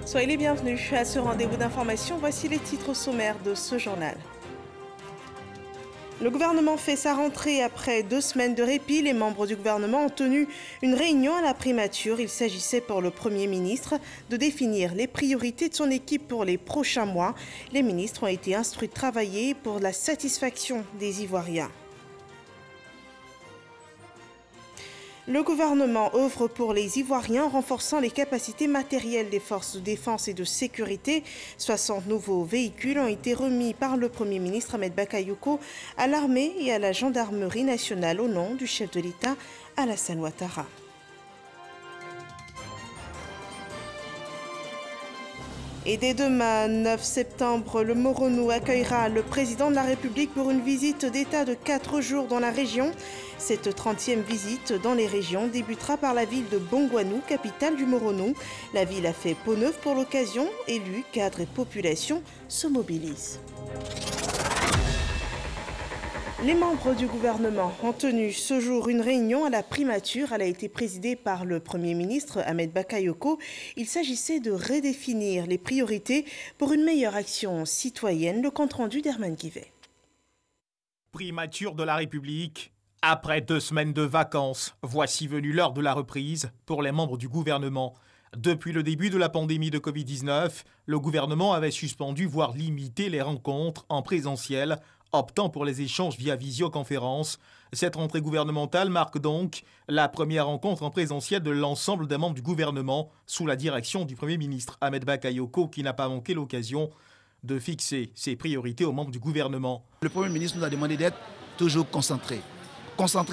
Soyez les bienvenus à ce rendez-vous d'information. Voici les titres sommaires de ce journal. Le gouvernement fait sa rentrée après 2 semaines de répit. Les membres du gouvernement ont tenu une réunion à la primature. Il s'agissait pour le Premier ministre de définir les priorités de son équipe pour les prochains mois. Les ministres ont été instruits de travailler pour la satisfaction des Ivoiriens. Le gouvernement œuvre pour les Ivoiriens en renforçant les capacités matérielles des forces de défense et de sécurité. 60 nouveaux véhicules ont été remis par le Premier ministre Ahmed Bakayoko à l'armée et à la gendarmerie nationale au nom du chef de l'État Alassane Ouattara. Et dès demain, 9 septembre, le Moronou accueillera le président de la République pour une visite d'État de 4 jours dans la région. Cette 30e visite dans les régions débutera par la ville de Bongouanou, capitale du Moronou. La ville a fait peau neuve pour l'occasion. Élus, cadres et population se mobilisent. Les membres du gouvernement ont tenu ce jour une réunion à la primature. Elle a été présidée par le Premier ministre Ahmed Bakayoko. Il s'agissait de redéfinir les priorités pour une meilleure action citoyenne. Le compte-rendu d'Herman Guivet. Primature de la République. Après 2 semaines de vacances, voici venue l'heure de la reprise pour les membres du gouvernement. Depuis le début de la pandémie de Covid-19, le gouvernement avait suspendu, voire limité les rencontres en présentiel, optant pour les échanges via visioconférence. Cette rentrée gouvernementale marque donc la première rencontre en présentiel de l'ensemble des membres du gouvernement sous la direction du Premier ministre Ahmed Bakayoko, qui n'a pas manqué l'occasion de fixer ses priorités aux membres du gouvernement. Le Premier ministre nous a demandé d'être toujours concentré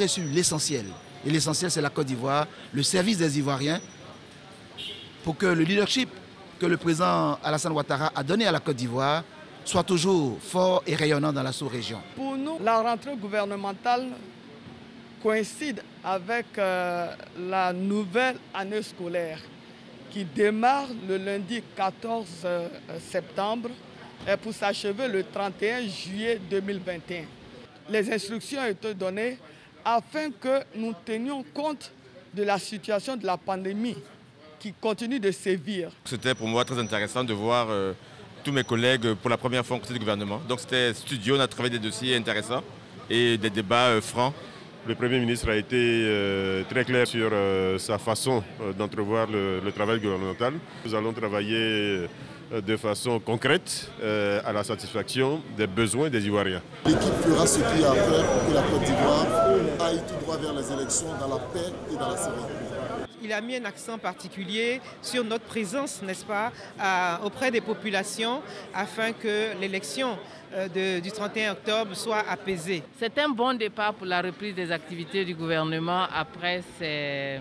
sur l'essentiel. Et l'essentiel, c'est la Côte d'Ivoire, le service des Ivoiriens, pour que le leadership que le président Alassane Ouattara a donné à la Côte d'Ivoire soit toujours fort et rayonnant dans la sous-région. Pour nous, la rentrée gouvernementale coïncide avec la nouvelle année scolaire qui démarre le lundi 14 septembre et pour s'achever le 31 juillet 2021. Les instructions ont été données afin que nous tenions compte de la situation de la pandémie qui continue de sévir. C'était pour moi très intéressant de voir tous mes collègues pour la première fois en conseil du gouvernement. Donc c'était studio, on a travaillé des dossiers intéressants et des débats francs. Le Premier ministre a été très clair sur sa façon d'entrevoir le travail gouvernemental. Nous allons travailler de façon concrète à la satisfaction des besoins des Ivoiriens. L'équipe fera ce qu'il y a à faire pour que la Côte d'Ivoire aille tout droit vers les élections dans la paix et dans la sérénité. Il a mis un accent particulier sur notre présence, n'est-ce pas, auprès des populations afin que l'élection du 31 octobre soit apaisée. C'est un bon départ pour la reprise des activités du gouvernement après ces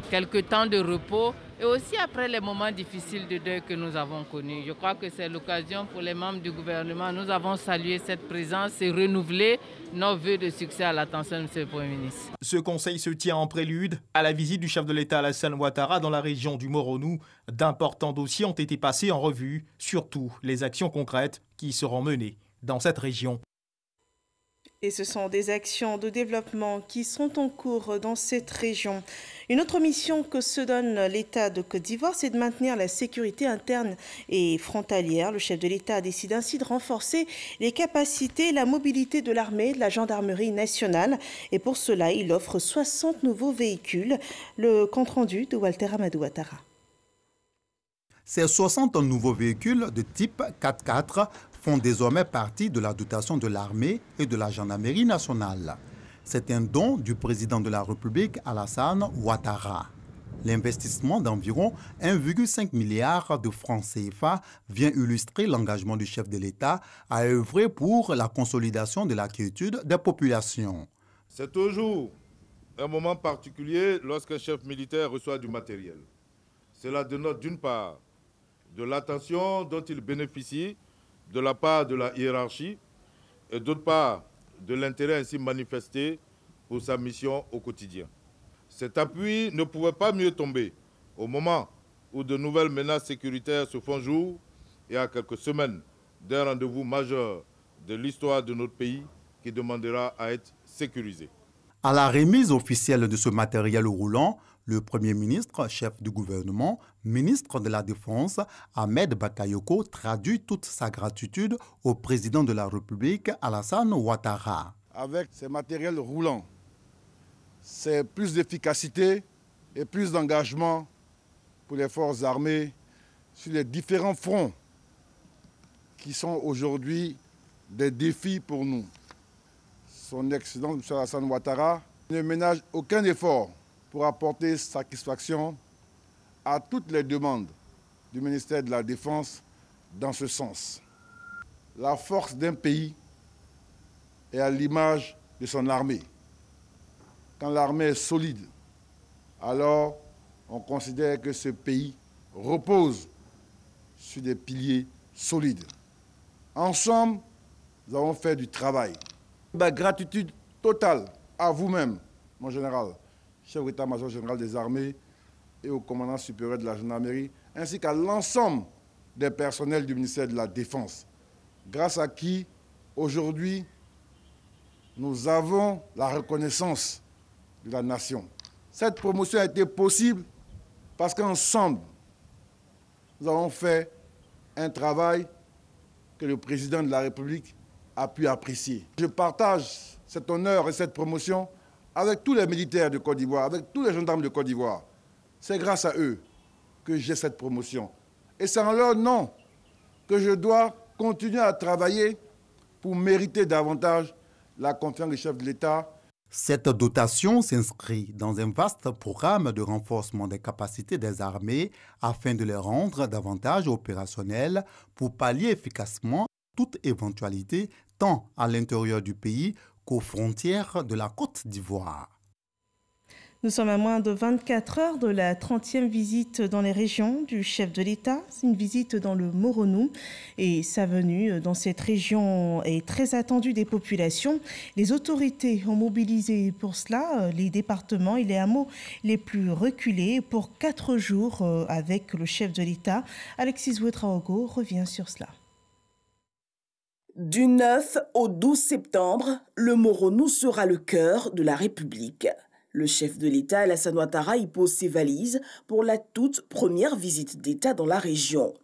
quelques temps de repos et aussi après les moments difficiles de deuil que nous avons connus. Je crois que c'est l'occasion pour les membres du gouvernement. Nous avons salué cette présence et renouvelé nos vœux de succès à l'attention de M. le Premier ministre. Ce conseil se tient en prélude à la visite du chef de l'État Alassane Ouattara dans la région du Moronou. D'importants dossiers ont été passés en revue, surtout les actions concrètes qui seront menées dans cette région. Et ce sont des actions de développement qui sont en cours dans cette région. Une autre mission que se donne l'État de Côte d'Ivoire, c'est de maintenir la sécurité interne et frontalière. Le chef de l'État décide ainsi de renforcer les capacités et la mobilité de l'armée et de la gendarmerie nationale. Et pour cela, il offre 60 nouveaux véhicules. Le compte-rendu de Walter Amadou Ouattara. Ces 60 nouveaux véhicules de type 4x4 font désormais partie de la dotation de l'armée et de la gendarmerie nationale. C'est un don du président de la République, Alassane Ouattara. L'investissement d'environ 1,5 milliard de francs CFA vient illustrer l'engagement du chef de l'État à œuvrer pour la consolidation de la quiétude des populations. C'est toujours un moment particulier lorsqu'un chef militaire reçoit du matériel. Cela dénote d'une part de l'attention dont il bénéficie de la part de la hiérarchie et d'autre part de l'intérêt ainsi manifesté pour sa mission au quotidien. Cet appui ne pouvait pas mieux tomber au moment où de nouvelles menaces sécuritaires se font jour et à quelques semaines d'un rendez-vous majeur de l'histoire de notre pays qui demandera à être sécurisé. À la remise officielle de ce matériel roulant, le Premier ministre, chef du gouvernement, Ministre de la Défense, Ahmed Bakayoko traduit toute sa gratitude au président de la République, Alassane Ouattara. Avec ces matériels roulants, c'est plus d'efficacité et plus d'engagement pour les forces armées sur les différents fronts qui sont aujourd'hui des défis pour nous. Son Excellence, M. Alassane Ouattara, ne ménage aucun effort pour apporter satisfaction à toutes les demandes du ministère de la Défense dans ce sens. La force d'un pays est à l'image de son armée. Quand l'armée est solide, alors on considère que ce pays repose sur des piliers solides. Ensemble, nous avons fait du travail. Ma gratitude totale à vous-même, mon général, chef d'état-major général des armées, et au commandant supérieur de la gendarmerie, ainsi qu'à l'ensemble des personnels du ministère de la Défense, grâce à qui, aujourd'hui, nous avons la reconnaissance de la nation. Cette promotion a été possible parce qu'ensemble, nous avons fait un travail que le président de la République a pu apprécier. Je partage cet honneur et cette promotion avec tous les militaires de Côte d'Ivoire, avec tous les gendarmes de Côte d'Ivoire. C'est grâce à eux que j'ai cette promotion. Et c'est en leur nom que je dois continuer à travailler pour mériter davantage la confiance du chef de l'État. Cette dotation s'inscrit dans un vaste programme de renforcement des capacités des armées afin de les rendre davantage opérationnelles pour pallier efficacement toute éventualité tant à l'intérieur du pays qu'aux frontières de la Côte d'Ivoire. Nous sommes à moins de 24 heures de la 30e visite dans les régions du chef de l'État. C'est une visite dans le Moronou et sa venue dans cette région est très attendue des populations. Les autorités ont mobilisé pour cela les départements et les hameaux les plus reculés pour 4 jours avec le chef de l'État. Alexis Ouetraogo revient sur cela. Du 9 au 12 septembre, le Moronou sera le cœur de la République. Le chef de l'État, Alassane Ouattara, y pose ses valises pour la toute première visite d'État dans la région.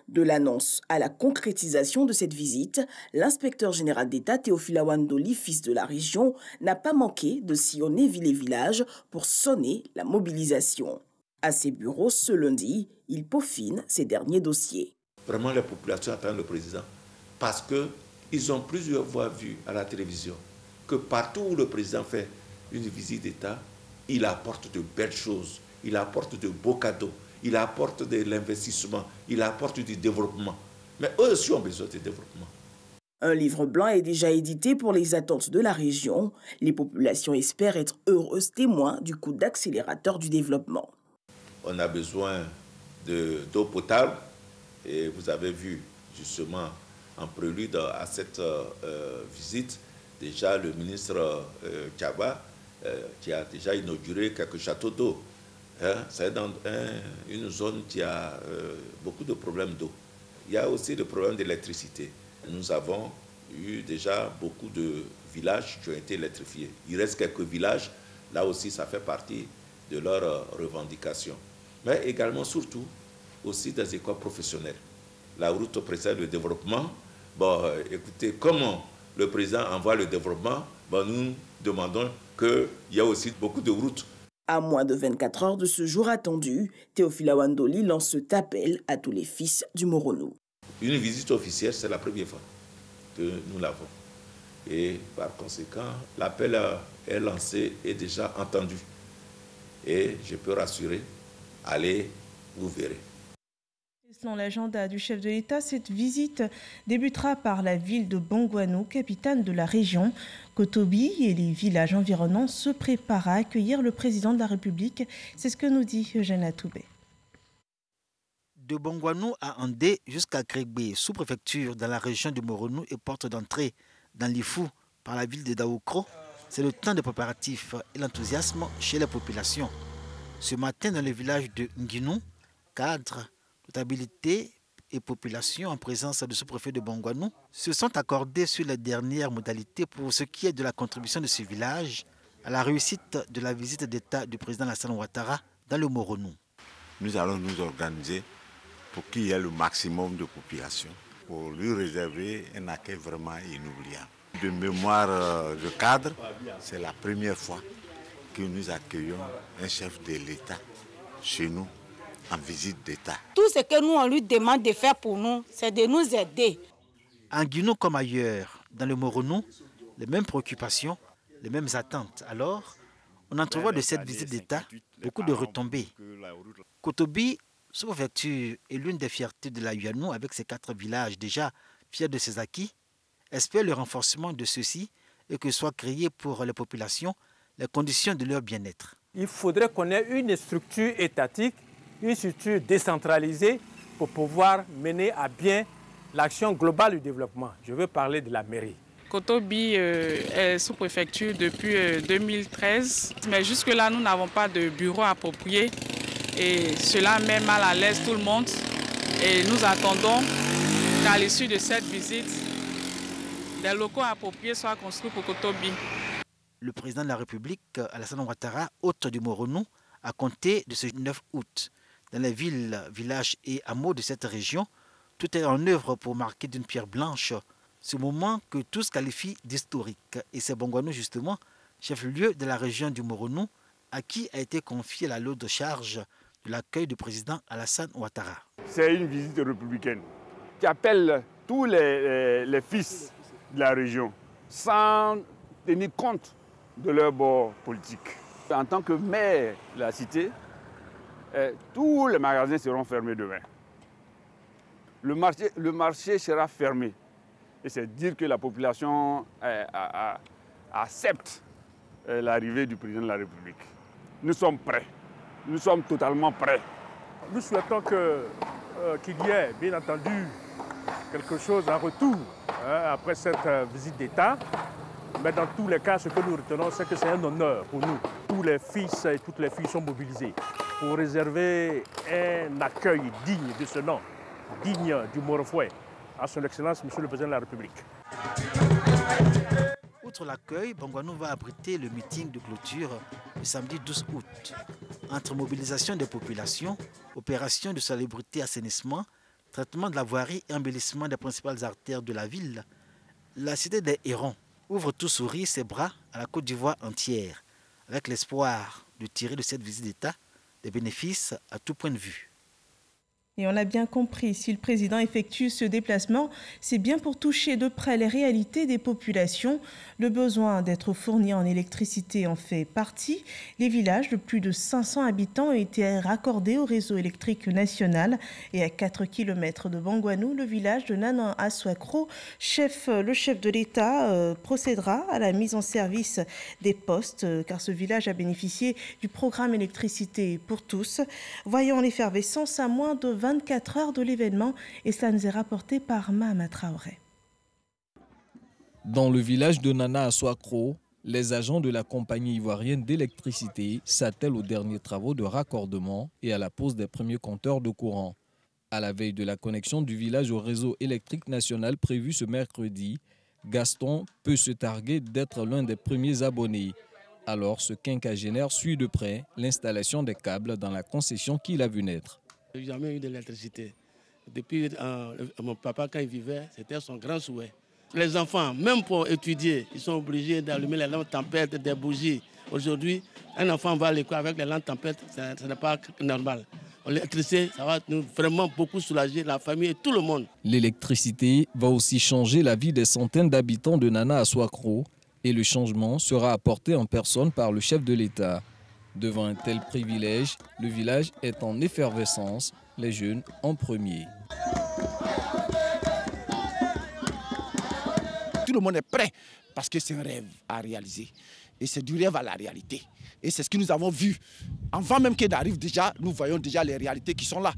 De l'annonce à la concrétisation de cette visite, l'inspecteur général d'État, Théophile Awandoli, fils de la région, n'a pas manqué de sillonner ville et village pour sonner la mobilisation. À ses bureaux, ce lundi, il peaufine ses derniers dossiers. Vraiment, les populations attendent le président parce qu'ils ont plusieurs fois vu à la télévision que partout où le président fait une visite d'État, il apporte de belles choses, il apporte de beaux cadeaux, il apporte de l'investissement, il apporte du développement. Mais eux aussi ont besoin de développement. Un livre blanc est déjà édité pour les attentes de la région. Les populations espèrent être heureuses témoins du coup d'accélérateur du développement. On a besoin d'eau potable et vous avez vu justement en prélude à cette visite, déjà le ministre Tchaba qui a déjà inauguré quelques châteaux d'eau. C'est dans une zone qui a beaucoup de problèmes d'eau. Il y a aussi le problème d'électricité. Nous avons eu déjà beaucoup de villages qui ont été électrifiés. Il reste quelques villages, là aussi ça fait partie de leurs revendications. Mais également, surtout, aussi des écoles professionnelles. La route précède le développement. Bon, écoutez, comment le président envoie le développement, nous demandons qu'il y a aussi beaucoup de routes. À moins de 24 heures de ce jour attendu, Théophile Awandoli lance cet appel à tous les fils du Moronou. Une visite officielle, c'est la première fois que nous l'avons. Et par conséquent, l'appel est lancé et déjà entendu. Et je peux rassurer, allez, vous verrez. Selon l'agenda du chef de l'État, cette visite débutera par la ville de Bongouanou, capitale de la région. Kotobi et les villages environnants se préparent à accueillir le président de la République. C'est ce que nous dit Eugène Atoubé. De Bongouanou à Andé jusqu'à Grégbe, sous-préfecture dans la région du Moronou et porte d'entrée dans l'Ifou par la ville de Daoukro, c'est le temps des préparatifs et l'enthousiasme chez les populations. Ce matin, dans le village de Nguinou, cadres, notabilité et population en présence du sous-préfet de Bongouanou se sont accordés sur les dernières modalités pour ce qui est de la contribution de ce village à la réussite de la visite d'État du président Alassane Ouattara dans le Moronou. nous allons nous organiser pour qu'il y ait le maximum de population, pour lui réserver un accueil vraiment inoubliable. De mémoire de cadre, c'est la première fois que nous accueillons un chef de l'État chez nous en visite d'État. Tout ce que nous on lui demande de faire pour nous, c'est de nous aider. En Guinée comme ailleurs, dans le Moronou, les mêmes préoccupations, les mêmes attentes. Alors, on entrevoit de cette visite d'État beaucoup de retombées. Kotobi, sous-préfecture, est l'une des fiertés de la UNO avec ses 4 villages déjà fiers de ses acquis, espère le renforcement de ceux-ci et que soient créées pour les populations les conditions de leur bien-être. Il faudrait qu'on ait une structure étatique, une structure décentralisée pour pouvoir mener à bien l'action globale du développement. Je veux parler de la mairie. Kotobi est sous-préfecture depuis 2013, mais jusque-là, nous n'avons pas de bureau approprié et cela met mal à l'aise tout le monde. Et nous attendons qu'à l'issue de cette visite, des locaux appropriés soient construits pour Kotobi. Le président de la République, Alassane Ouattara, hôte du Moronou, a compté de ce 9 août. Dans les villes, villages et hameaux de cette région, tout est en œuvre pour marquer d'une pierre blanche ce moment que tous qualifient d'historique. Et c'est Bongwanou, justement, chef-lieu de la région du Moronou, à qui a été confiée la lourde charge de l'accueil du président Alassane Ouattara. C'est une visite républicaine qui appelle tous les fils de la région, sans tenir compte de leur bord politique. En tant que maire de la cité, tous les magasins seront fermés demain. Le marché sera fermé. Et c'est dire que la population accepte l'arrivée du président de la République. Nous sommes prêts. Nous sommes totalement prêts. Nous souhaitons qu'il y ait, bien entendu, quelque chose en retour après cette visite d'État. Mais dans tous les cas, ce que nous retenons, c'est que c'est un honneur pour nous. Tous les fils et toutes les filles sont mobilisés pour réserver un accueil digne de ce nom, digne du Morofoué, à son Excellence, Monsieur le Président de la République. Outre l'accueil, Bongwanou va abriter le meeting de clôture le samedi 12 août. Entre mobilisation des populations, opération de salubrité assainissement, traitement de la voirie et embellissement des principales artères de la ville, la cité des Hérons ouvre tout sourire ses bras à la Côte d'Ivoire entière, avec l'espoir de tirer de cette visite d'État des bénéfices à tout point de vue. Et on l'a bien compris, si le président effectue ce déplacement, c'est bien pour toucher de près les réalités des populations. Le besoin d'être fourni en électricité en fait partie. Les villages de plus de 500 habitants ont été raccordés au réseau électrique national. Et à 4 km de Bongwanou, le village de Nanan Aswakro, le chef de l'État procédera à la mise en service des postes, car ce village a bénéficié du programme électricité pour tous. Voyons l'effervescence à moins de 24 heures de l'événement, et cela nous est rapporté par Mahama Traoré. Dans le village de Nana Aswakro, les agents de la compagnie ivoirienne d'électricité s'attellent aux derniers travaux de raccordement et à la pose des premiers compteurs de courant. À la veille de la connexion du village au réseau électrique national prévu ce mercredi, Gaston peut se targuer d'être l'un des premiers abonnés. Alors ce quinquagénaire suit de près l'installation des câbles dans la concession qu'il a vu naître. Je n'ai jamais eu de l'électricité. Depuis mon papa, quand il vivait, c'était son grand souhait. Les enfants, même pour étudier, ils sont obligés d'allumer les lampes tempêtes, des bougies. Aujourd'hui, un enfant va à l'école avec les lampes tempêtes, ce n'est pas normal. L'électricité, ça va nous vraiment beaucoup soulager la famille et tout le monde. L'électricité va aussi changer la vie des centaines d'habitants de Nana Aswakro et le changement sera apporté en personne par le chef de l'État. Devant un tel privilège, le village est en effervescence, les jeunes en premier. Tout le monde est prêt parce que c'est un rêve à réaliser. Et c'est du rêve à la réalité. Et c'est ce que nous avons vu. Avant même qu'il arrive déjà, nous voyons déjà les réalités qui sont là.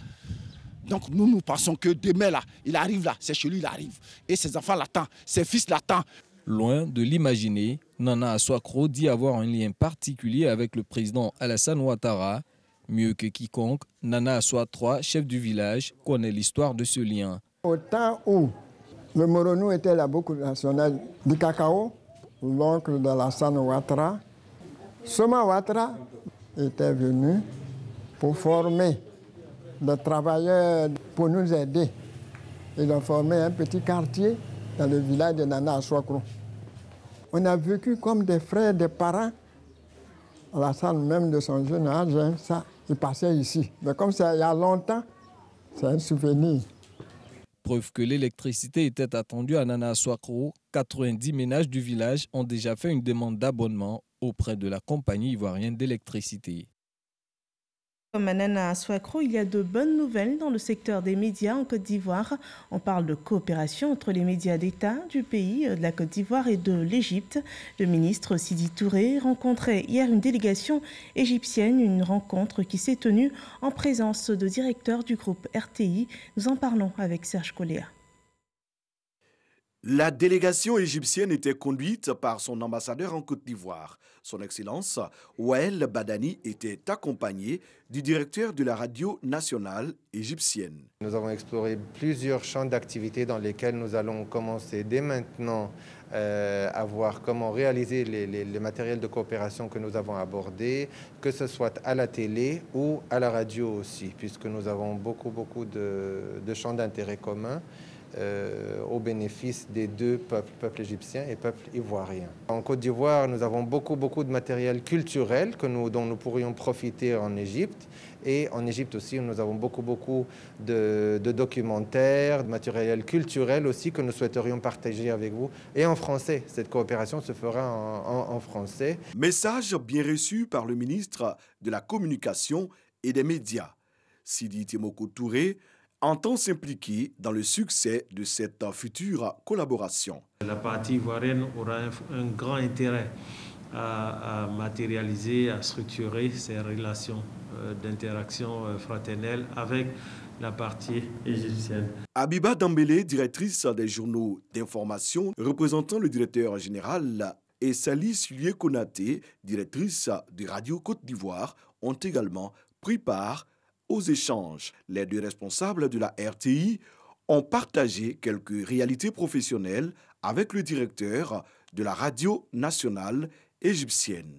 Donc nous pensons que demain, là, il arrive là, c'est chez lui, il arrive. Et ses enfants l'attendent, ses fils l'attendent. Loin de l'imaginer, Nana Aswakro dit avoir un lien particulier avec le président Alassane Ouattara. Mieux que quiconque, Nana Aswakro, chef du village, connaît l'histoire de ce lien. Au temps où le Moronou était la banque nationale du cacao, l'oncle d'Alassane Ouattara, Soma Ouattara était venu pour former de travailleurs pour nous aider. Ils ont formé un petit quartier dans le village de Nana Aswakro. On a vécu comme des frères, des parents. À la salle même de son jeune âge, ça, il passait ici. Mais comme ça, il y a longtemps, c'est un souvenir. Preuve que l'électricité était attendue à Nana Aswakro, 90 ménages du village ont déjà fait une demande d'abonnement auprès de la compagnie ivoirienne d'électricité. Comme à Nana Aswakro, il y a de bonnes nouvelles dans le secteur des médias en Côte d'Ivoire. On parle de coopération entre les médias d'État du pays, de la Côte d'Ivoire et de l'Égypte. Le ministre Sidi Touré rencontrait hier une délégation égyptienne, une rencontre qui s'est tenue en présence de directeurs du groupe RTI. Nous en parlons avec Serge Coléa. La délégation égyptienne était conduite par son ambassadeur en Côte d'Ivoire. Son Excellence, Wael Badani, était accompagné du directeur de la radio nationale égyptienne. Nous avons exploré plusieurs champs d'activité dans lesquels nous allons commencer dès maintenant à voir comment réaliser les matériels de coopération que nous avons abordés, que ce soit à la télé ou à la radio aussi, puisque nous avons beaucoup de champs d'intérêt communs. Au bénéfice des deux peuples, peuple égyptien et peuple ivoirien. En Côte d'Ivoire, nous avons beaucoup de matériel culturel dont nous pourrions profiter en Égypte. Et en Égypte aussi, nous avons beaucoup de documentaires, de matériel culturel aussi que nous souhaiterions partager avec vous. Et en français, cette coopération se fera en français. Message bien reçu par le ministre de la Communication et des Médias. Sidi Temoko Touré entend s'impliquer dans le succès de cette future collaboration. La partie ivoirienne aura un grand intérêt à matérialiser, à structurer ces relations d'interaction fraternelle avec la partie égyptienne. Abiba Dambélé, directrice des journaux d'information, représentant le directeur général, et Sali Sulier Konaté, directrice de Radio Côte d'Ivoire, ont également pris part aux échanges. Les deux responsables de la RTI ont partagé quelques réalités professionnelles avec le directeur de la radio nationale égyptienne.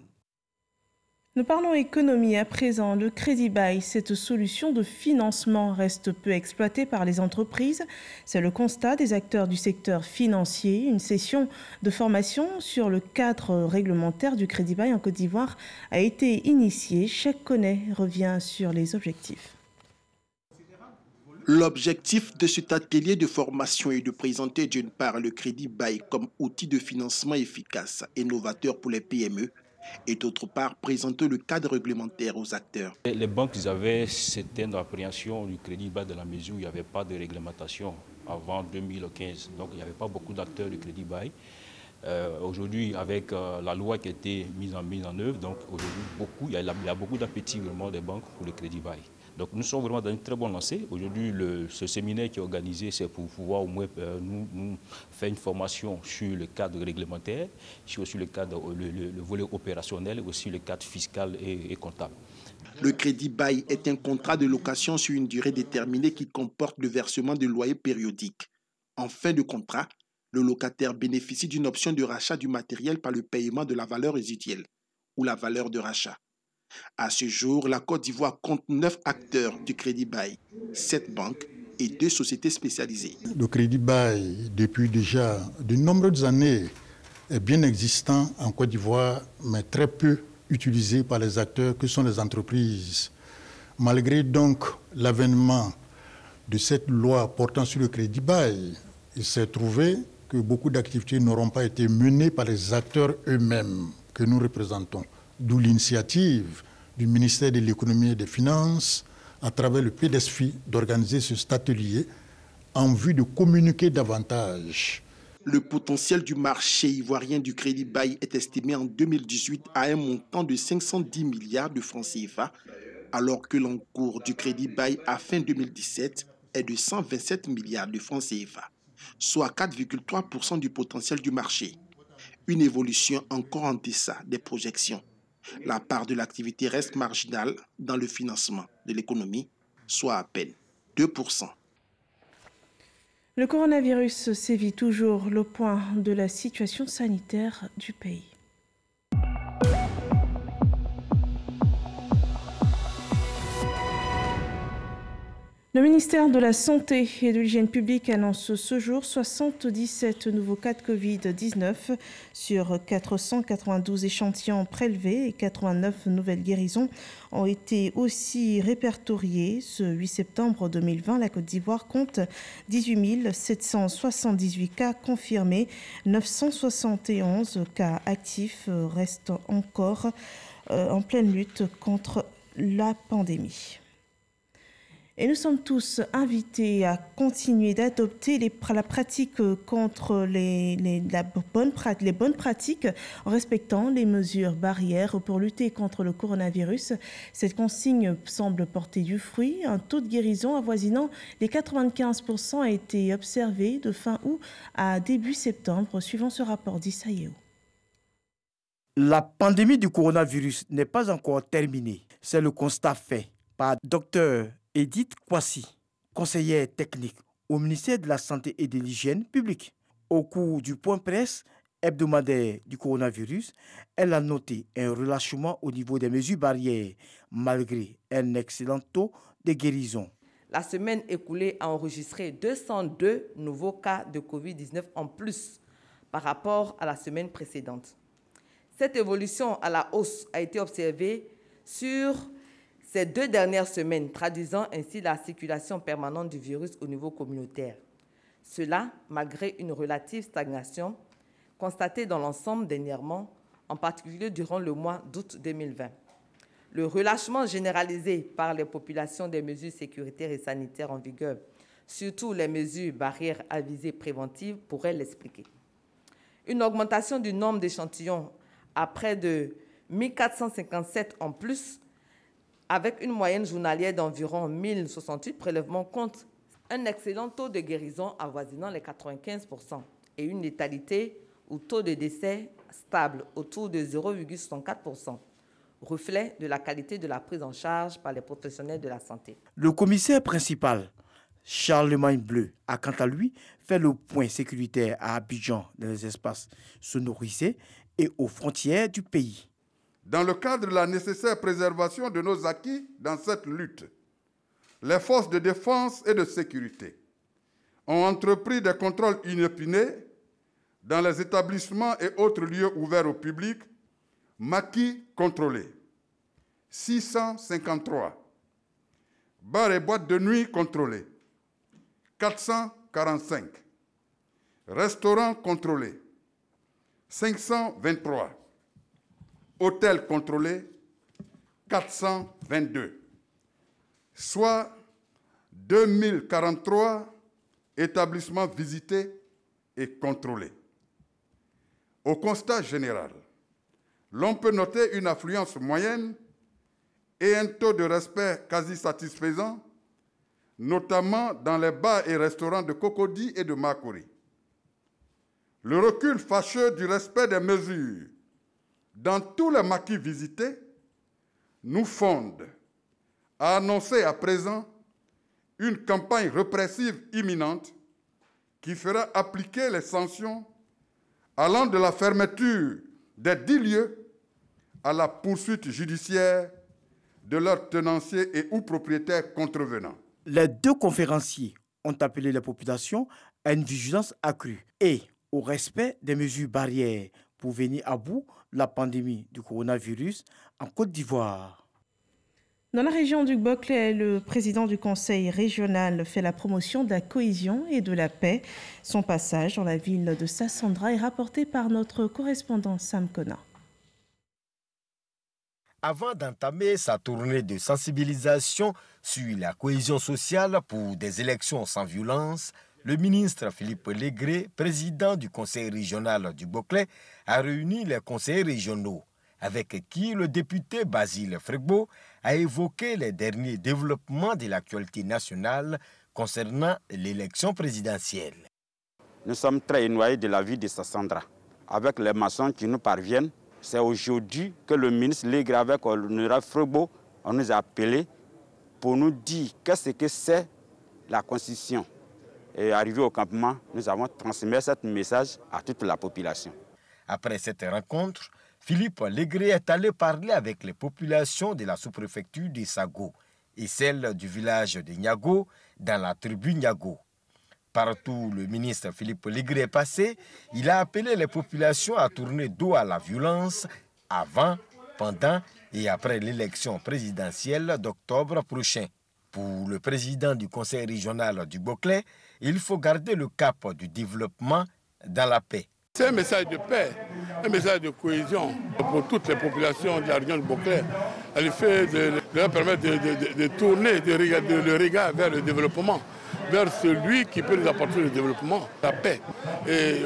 Nous parlons économie à présent. Le crédit bail, cette solution de financement reste peu exploitée par les entreprises. C'est le constat des acteurs du secteur financier. Une session de formation sur le cadre réglementaire du crédit bail en Côte d'Ivoire a été initiée. Cheikh Koné revient sur les objectifs. L'objectif de cet atelier de formation est de présenter d'une part le crédit bail comme outil de financement efficace et novateur pour les PME, et d'autre part présenter le cadre réglementaire aux acteurs. Les banques avaient certaines appréhensions du crédit bail dans la mesure où il n'y avait pas de réglementation avant 2015. Donc il n'y avait pas beaucoup d'acteurs du crédit bail. Aujourd'hui, avec la loi qui a été mise en œuvre, donc aujourd'hui il y a beaucoup d'appétit vraiment des banques pour le crédit bail. Donc nous sommes vraiment dans une très bonne lancée. Aujourd'hui, ce séminaire qui est organisé, c'est pour pouvoir au moins nous faire une formation sur le cadre réglementaire, sur aussi le volet opérationnel, aussi le cadre fiscal et comptable. Le crédit bail est un contrat de location sur une durée déterminée qui comporte le versement de loyers périodiques. En fin de contrat, le locataire bénéficie d'une option de rachat du matériel par le paiement de la valeur résiduelle ou la valeur de rachat. À ce jour, la Côte d'Ivoire compte 9 acteurs du crédit bail, 7 banques et 2 sociétés spécialisées. Le crédit bail, depuis déjà de nombreuses années, est bien existant en Côte d'Ivoire, mais très peu utilisé par les acteurs que sont les entreprises. Malgré donc l'avènement de cette loi portant sur le crédit bail, il s'est trouvé que beaucoup d'activités n'auront pas été menées par les acteurs eux-mêmes que nous représentons. D'où l'initiative du ministère de l'Économie et des Finances, à travers le PDSFI, d'organiser cet atelier en vue de communiquer davantage. Le potentiel du marché ivoirien du crédit bail est estimé en 2018 à un montant de 510 milliards de francs CFA, alors que l'encours du crédit bail à fin 2017 est de 127 milliards de francs CFA, soit 4,3% du potentiel du marché. Une évolution encore en deçà des projections. La part de l'activité reste marginale dans le financement de l'économie, soit à peine 2%. Le coronavirus sévit toujours. Le point de la situation sanitaire du pays. Le ministère de la Santé et de l'Hygiène publique annonce ce jour 77 nouveaux cas de Covid-19 sur 492 échantillons prélevés et 89 nouvelles guérisons ont été aussi répertoriées. Ce 8 septembre 2020, la Côte d'Ivoire compte 18 778 cas confirmés, 971 cas actifs restent encore en pleine lutte contre la pandémie. Et nous sommes tous invités à continuer d'adopter la pratique contre les bonnes pratiques en respectant les mesures barrières pour lutter contre le coronavirus. Cette consigne semble porter du fruit. Un taux de guérison avoisinant les 95% a été observé de fin août à début septembre, suivant ce rapport d'Issaïo. La pandémie du coronavirus n'est pas encore terminée. C'est le constat fait par Dr Edith Kwasi, conseillère technique au ministère de la Santé et de l'Hygiène publique. Au cours du point presse hebdomadaire du coronavirus, elle a noté un relâchement au niveau des mesures barrières, malgré un excellent taux de guérison. La semaine écoulée a enregistré 202 nouveaux cas de Covid-19 en plus par rapport à la semaine précédente. Cette évolution à la hausse a été observée sur ces 2 dernières semaines, traduisant ainsi la circulation permanente du virus au niveau communautaire. Cela malgré une relative stagnation constatée dans l'ensemble dernièrement, en particulier durant le mois d'août 2020. Le relâchement généralisé par les populations des mesures sécuritaires et sanitaires en vigueur, surtout les mesures barrières à visée préventive, pourrait l'expliquer. Une augmentation du nombre d'échantillons à près de 1457 en plus, avec une moyenne journalière d'environ 1068 prélèvements, compte un excellent taux de guérison avoisinant les 95% et une létalité ou taux de décès stable autour de 0,64%, reflet de la qualité de la prise en charge par les professionnels de la santé. Le commissaire principal, Charlemagne Bleu, a quant à lui fait le point sécuritaire à Abidjan dans les espaces sonorisés et aux frontières du pays. Dans le cadre de la nécessaire préservation de nos acquis dans cette lutte, les forces de défense et de sécurité ont entrepris des contrôles inopinés dans les établissements et autres lieux ouverts au public, maquis contrôlés, 653, bars et boîtes de nuit contrôlés, 445, restaurants contrôlés, 523, hôtels contrôlés, 422, soit 2043 établissements visités et contrôlés. Au constat général, l'on peut noter une affluence moyenne et un taux de respect quasi satisfaisant, notamment dans les bars et restaurants de Cocody et de Makori. Le recul fâcheux du respect des mesures dans tous les maquis visités nous fonde à annoncer à présent une campagne répressive imminente qui fera appliquer les sanctions allant de la fermeture des 10 lieux à la poursuite judiciaire de leurs tenanciers et ou propriétaires contrevenants. Les 2 conférenciers ont appelé les populations à une vigilance accrue et au respect des mesures barrières pour venir à bout de la pandémie du coronavirus en Côte d'Ivoire. Dans la région du Boclé, le président du conseil régional fait la promotion de la cohésion et de la paix. Son passage dans la ville de Sassandra est rapporté par notre correspondant Sam Kona. Avant d'entamer sa tournée de sensibilisation sur la cohésion sociale pour des élections sans violence, le ministre Philippe Légré, président du conseil régional du Boclé, a réuni les conseillers régionaux, avec qui le député Basile Fregbo a évoqué les derniers développements de l'actualité nationale concernant l'élection présidentielle. Nous sommes très éloignés de la vie de Sassandra. Avec les maçons qui nous parviennent, c'est aujourd'hui que le ministre Légré avec l'honorable Fregbo, on nous a appelés pour nous dire qu'est-ce que c'est la Constitution. Et arrivé au campement, nous avons transmis ce message à toute la population. Après cette rencontre, Philippe Légré est allé parler avec les populations de la sous-préfecture de Sago et celle du village de Niago dans la tribu Niago. Partout où le ministre Philippe Légré est passé, il a appelé les populations à tourner dos à la violence avant, pendant et après l'élection présidentielle d'octobre prochain. Pour le président du conseil régional du Boclé, il faut garder le cap du développement dans la paix. C'est un message de paix, un message de cohésion pour toutes les populations de la région de Boclé. Le fait de leur permettre de tourner le regard vers le développement, vers celui qui peut nous apporter le développement, la paix. Et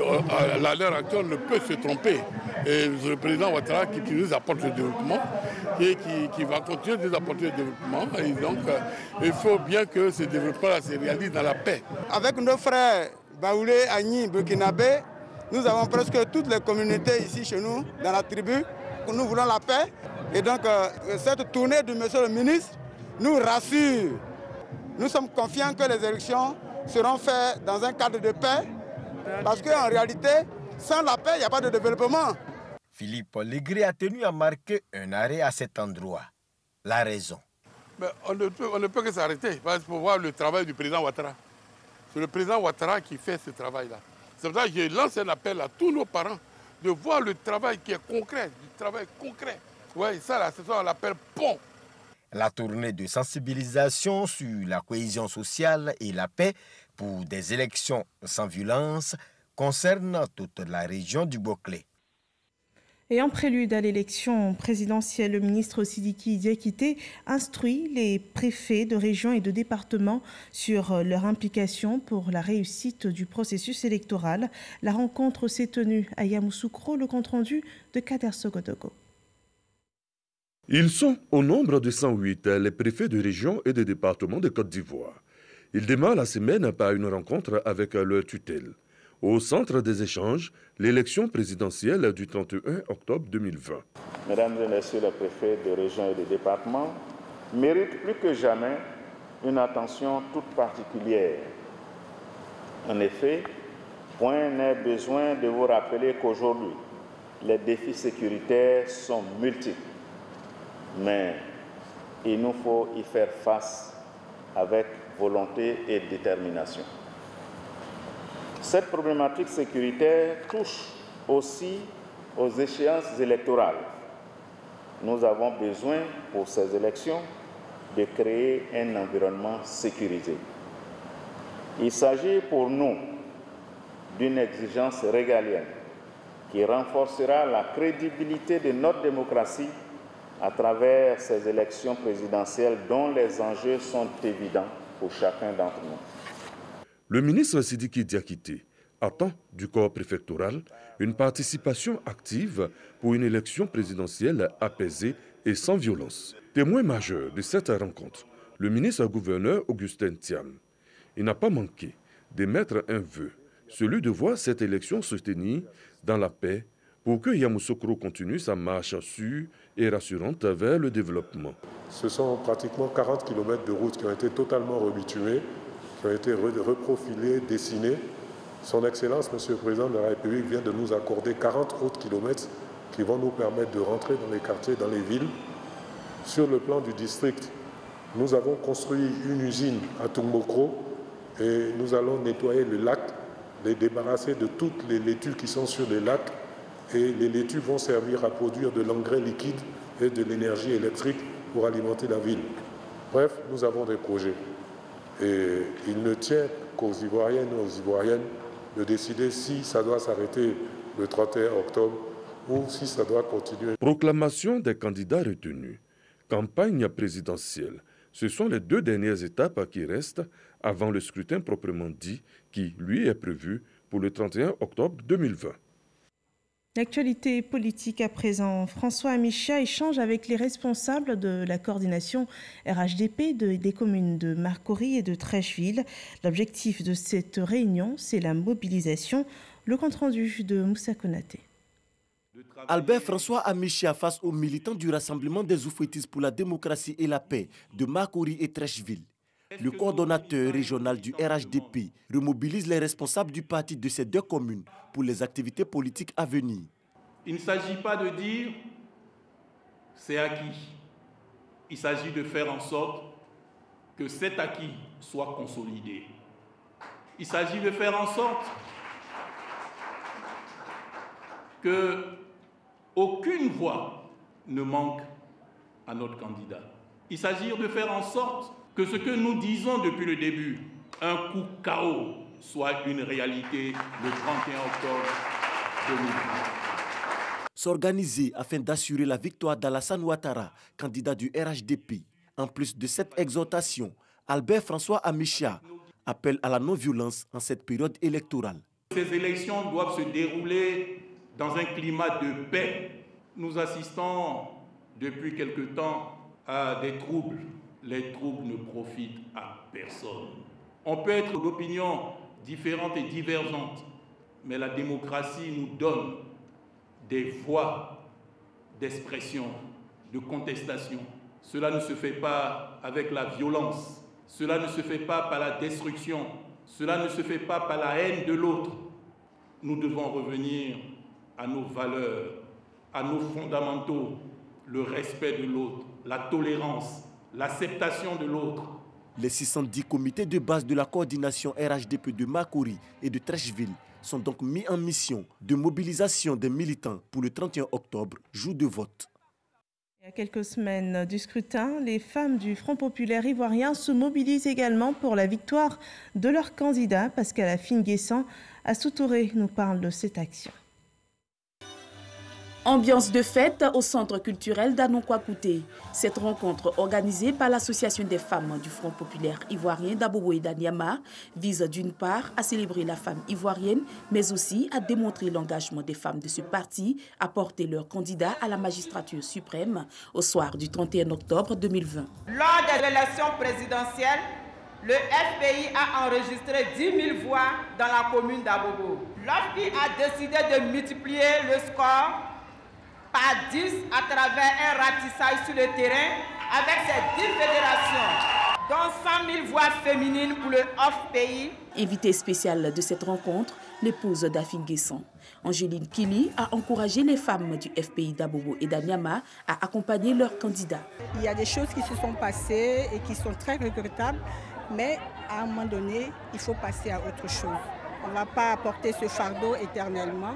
à l'heure actuelle, on ne peut se tromper. Et le président Ouattara qui nous apporte le développement et qui va continuer de nous apporter le développement. Et donc, il faut bien que ce développement se réalise dans la paix. Avec nos frères Baoulé, Agni, Burkinabé, nous avons presque toutes les communautés ici chez nous, dans la tribu. Nous voulons la paix. Et donc, cette tournée du monsieur le ministre nous rassure. Nous sommes confiants que les élections seront faites dans un cadre de paix. Parce qu'en réalité, sans la paix, il n'y a pas de développement. Philippe Légré a tenu à marquer un arrêt à cet endroit. La raison. Mais on ne peut que s'arrêter pour voir le travail du président Ouattara. C'est le président Ouattara qui fait ce travail-là. C'est pour ça que je lance un appel à tous nos parents de voir le travail qui est concret, du travail concret. Oui, ça, là, c'est ça qu'on l'appelle pont. La tournée de sensibilisation sur la cohésion sociale et la paix pour des élections sans violence concerne toute la région du Boclé. Et en prélude à l'élection présidentielle, le ministre Sidiki Diakité instruit les préfets de régions et de départements sur leur implication pour la réussite du processus électoral. La rencontre s'est tenue à Yamoussoukro, le compte-rendu de Kader Sogodogo. Ils sont au nombre de 108, les préfets de régions et de départements de Côte d'Ivoire. Ils démarrent la semaine par une rencontre avec leur tutelle. Au centre des échanges, l'élection présidentielle du 31 octobre 2020. Mesdames et messieurs les préfets de régions et de départements méritent plus que jamais une attention toute particulière. En effet, point n'est besoin de vous rappeler qu'aujourd'hui, les défis sécuritaires sont multiples. Mais il nous faut y faire face avec volonté et détermination. Cette problématique sécuritaire touche aussi aux échéances électorales. Nous avons besoin, pour ces élections, de créer un environnement sécurisé. Il s'agit pour nous d'une exigence régalienne qui renforcera la crédibilité de notre démocratie à travers ces élections présidentielles dont les enjeux sont évidents pour chacun d'entre nous. Le ministre Sidiki Diakité attend du corps préfectoral une participation active pour une élection présidentielle apaisée et sans violence. Témoin majeur de cette rencontre, le ministre-gouverneur Augustin Thiam. Il n'a pas manqué d'émettre un vœu, celui de voir cette élection se tenir dans la paix pour que Yamoussoukro continue sa marche sûre et rassurante vers le développement. Ce sont pratiquement 40 km de routes qui ont été totalement rebitumées, qui ont été reprofilées, dessinées. Son Excellence, Monsieur le Président de la République, vient de nous accorder 40 autres kilomètres qui vont nous permettre de rentrer dans les quartiers, dans les villes. Sur le plan du district, nous avons construit une usine à Tumbokro et nous allons nettoyer le lac, les débarrasser de toutes les laitues qui sont sur les lacs. Et les laitues vont servir à produire de l'engrais liquide et de l'énergie électrique pour alimenter la ville. Bref, nous avons des projets. Et il ne tient qu'aux Ivoiriennes et aux Ivoiriennes de décider si ça doit s'arrêter le 31 octobre ou si ça doit continuer. Proclamation des candidats retenus, campagne présidentielle. Ce sont les deux dernières étapes qui restent avant le scrutin proprement dit, qui, lui, est prévu pour le 31 octobre 2020. L'actualité politique à présent. François Amicha échange avec les responsables de la coordination RHDP des communes de Marcory et de Trècheville. L'objectif de cette réunion, c'est la mobilisation. Le compte-rendu de Moussa Konaté. Albert François Amicha face aux militants du Rassemblement des Oufouettis pour la démocratie et la paix de Marcory et Trècheville. Le coordonnateur régional du RHDP remobilise les responsables du parti de ces deux communes pour les activités politiques à venir. Il ne s'agit pas de dire c'est acquis. Il s'agit de faire en sorte que cet acquis soit consolidé. Il s'agit de faire en sorte qu'aucune voix ne manque à notre candidat. Il s'agit de faire en sorte que ce que nous disons depuis le début, un coup KO, soit une réalité le 31 octobre 2020. S'organiser afin d'assurer la victoire d'Alassane Ouattara, candidat du RHDP. En plus de cette exhortation, Albert François Amichia appelle à la non-violence en cette période électorale. Ces élections doivent se dérouler dans un climat de paix. Nous assistons depuis quelque temps à des troubles. Les troubles ne profitent à personne. On peut être d'opinions différentes et divergentes, mais la démocratie nous donne des voies d'expression, de contestation. Cela ne se fait pas avec la violence, cela ne se fait pas par la destruction, cela ne se fait pas par la haine de l'autre. Nous devons revenir à nos valeurs, à nos fondamentaux, le respect de l'autre, la tolérance, l'acceptation de l'autre. Les 610 comités de base de la coordination RHDP de Makori et de Trècheville sont donc mis en mission de mobilisation des militants pour le 31 octobre, jour de vote. Il y a quelques semaines du scrutin, les femmes du Front populaire ivoirien se mobilisent également pour la victoire de leur candidat. Pascal Afine-Guessant à Soutouré nous parle de cette action. Ambiance de fête au centre culturel d'Anonkwa-Kouté. Cette rencontre organisée par l'Association des femmes du Front populaire ivoirien d'Abobo et d'Anyama vise d'une part à célébrer la femme ivoirienne, mais aussi à démontrer l'engagement des femmes de ce parti à porter leur candidat à la magistrature suprême au soir du 31 octobre 2020. Lors des élections présidentielles, le FPI a enregistré 10 000 voix dans la commune d'Abobo. L'OFPI a décidé de multiplier le score par 10 à travers un ratissage sur le terrain avec ces 10 fédérations, dont 100 000 voix féminines pour le OFPI. Invitée spéciale de cette rencontre, l'épouse d'Afine-Guessant, Angéline Kili, a encouragé les femmes du FPI d'Abobo et d'Anyama à accompagner leurs candidats. Il y a des choses qui se sont passées et qui sont très regrettables, mais à un moment donné, il faut passer à autre chose. On ne va pas porter ce fardeau éternellement.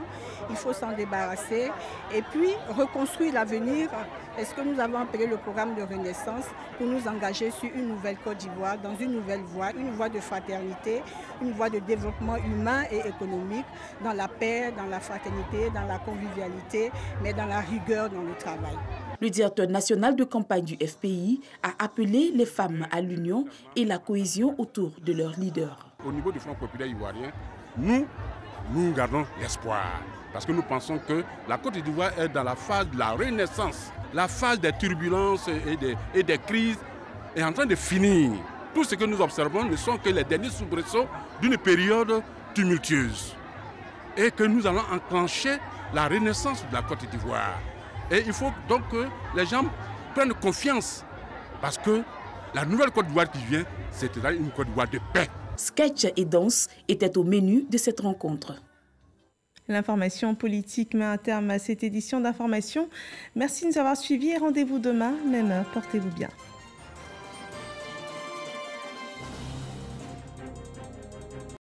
Il faut s'en débarrasser et puis reconstruire l'avenir. Est-ce que nous avons appelé le programme de renaissance pour nous engager sur une nouvelle Côte d'Ivoire, dans une nouvelle voie de fraternité, une voie de développement humain et économique, dans la paix, dans la fraternité, dans la convivialité, mais dans la rigueur dans le travail. Le directeur national de campagne du FPI a appelé les femmes à l'union et la cohésion autour de leur leader. Au niveau du Front populaire ivoirien, nous gardons l'espoir. Parce que nous pensons que la Côte d'Ivoire est dans la phase de la renaissance. La phase des turbulences et des crises est en train de finir. Tout ce que nous observons ne sont que les derniers soubresauts d'une période tumultueuse. Et que nous allons enclencher la renaissance de la Côte d'Ivoire. Et il faut donc que les gens prennent confiance. Parce que la nouvelle Côte d'Ivoire qui vient, c'est une Côte d'Ivoire de paix. Sketch et danse étaient au menu de cette rencontre. L'information politique met un terme à cette édition d'information. Merci de nous avoir suivis et rendez-vous demain, même heure. Portez-vous bien.